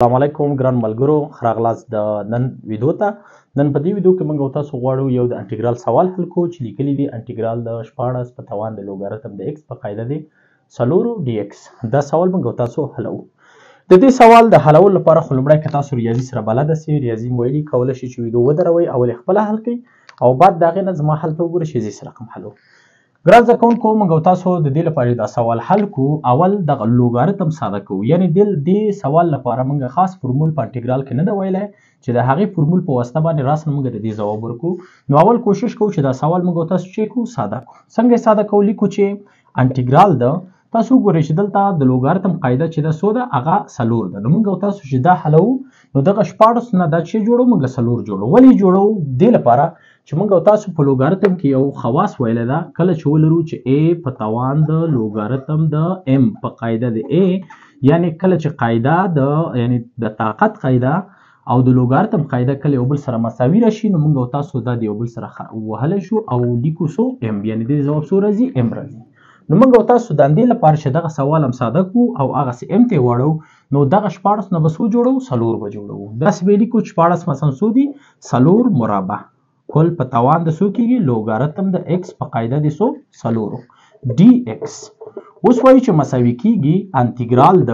السلام علیکم ګران ملګرو راغلاست د نن ویډیو ته. نن په دې ویډیو کې موږ تاسو غواړو یو د انټیګرال سوال حل کوو چې لیکلي دي انټیګرال د 14 په توان د لوګارتم د x په قاعده دی 4 dx. دا سوال موږ تاسو حلو. د دې سوال د حلولو لپاره خو لومړی که تاسو ریاضي سره بلد سئ ریاضي مو ویلي کولی شئ چې ویډیو ودروئ او خپله حل کړئ او بعد د هغې نه زما حل ته وګورئ چې زه رقم حلو. ګران زده کوونکو موږ تاسو د دې لپاره دا سوال حل کوو. اول دغه لوګارتم ساده کوو، یعنې دې سوال لپاره موږ خاص فرمول په انټیګرال کې نه ده ویلی چې د هغې فرمول په واسطه باندې راسره موږ د دې ځواب ورکوو. نو اول کوشش کوو چې دا سوال موږ تاسو چې کوو ساده کوو. څنګه یې ساده کوو؟ لیکو چې انټیګرال د تاسو وګورئ چې دلته د لوګارتم قاعده چې ده څو ده؟ هغه 4 ده. نو موږ تاسو چې دا حلوو نو دغه 14 نه دا چې جوړو موږ 4 جوړو. ولې جوړو؟ دې لپاره چې موږ تاسو په لوګارتم کې یو خواص ویلی ده کله چې ولرو چې a په توان د لوګارتم د m په قاعده د a، یعنی کله چې قاعده د یعنی د طاقت قاعده او د لوګارتم قاعده کله یو بل سره مساوي راشي نو موږ تاسو دا د یو بل سره وهلی شو او لیکو سو m، یعنی د ځواب څو راځي؟ m راځي. نو موږ تاسو د همدې لپاره چې دغه سوال هم ساده کړو او هغسې m ته یې واړو نو دغه 14 نه به څو جوړو؟ 4 به جوړو. داسې به یې لیکو چې 14 مثلا څو دي؟ 4 مربع کل په توان د څو کېږي؟ لوګارتم د x په قاعده د څو؟ 4 dx. اوس وایي چې مساوي کېږي انټیګرال د،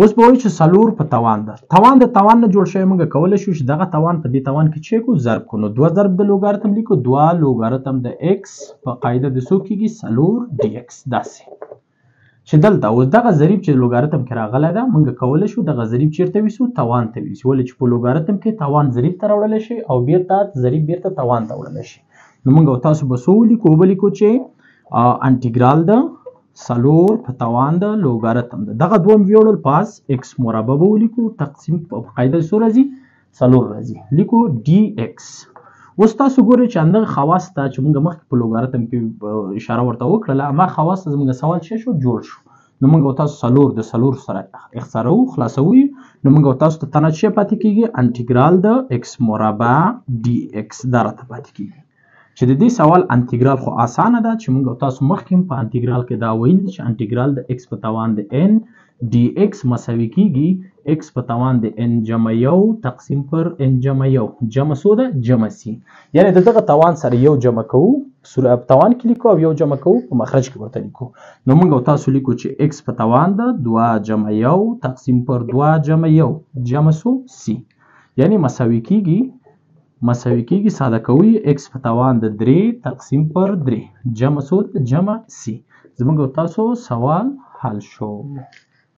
اوس به وایي چې 4 په توان ده. توان د توان نه جوړ شوی موږ کولی شو چې دغه توان په دې توان کې چې کړو ضرب کړو. نو 2 ضرب د لوګارتم لیکو 2 لوګارتم د x په قاعده د څو کېږي؟ 4 dx. داسې چې دلته اوس دغه ضریب چې لوګارتم کې راغلی ده موږ کولی شو دغه ضریب چیرته ویسو؟ توان ته ویسو. ولې چې په لوګارتم کې توان ضریب ته راوړلی شي او بیرته ضریب بیرته توان ته وړلی شي. نو موږ تاسو به څه ولیکو؟ ولیکو چې انټیګرال د 4 په توان د لوګارتم ده دغه دوم ویوړل پاس x مربع به ولیکو تقسیم په قاعده څو راځي؟ 4 راځي. لیکو dx. اوس تاسو ګورئ چې همدغه خواص ته چې موږ مخکې په لوګارتم کې اشاره ورته وکړله هماغه خواص ته زموږ سوال څه شو؟ جوړ شو. نو موږ تاسو 4 د 4 سره اختصاروو خلاصوو. نو موږ تاسو ته تنه څه پاتې کېږي؟ انټیګرال د x مربع dx دا راته پاتې کېږي. چې د دې سوال انټیګرال خو اسانه ده چې موږ تاسو مخکې په انټیګرال کې دا ویل دي چې انټیګرال د x په توان د n dx مساوي کېږي x په توان د n جمع 1 تقسیم پر n جمع 1 جمع څو ده؟ جمع c. یعنی دغه توان سره یو جمع کوو په توان کې لیکو او یو جمع کوو په مخرج کې ورته لیکو. نو موږ تاسو لیکو چې x په توان ده 2 جمع 1 تقسیم پر 2 جمع 1 جمع څو؟ c. یعنی مساوي کېږي ساده کوي x په توان د 3 تقسیم پر 3 جمع څو؟ جمع c. زموږ تاسو سوال حل شو.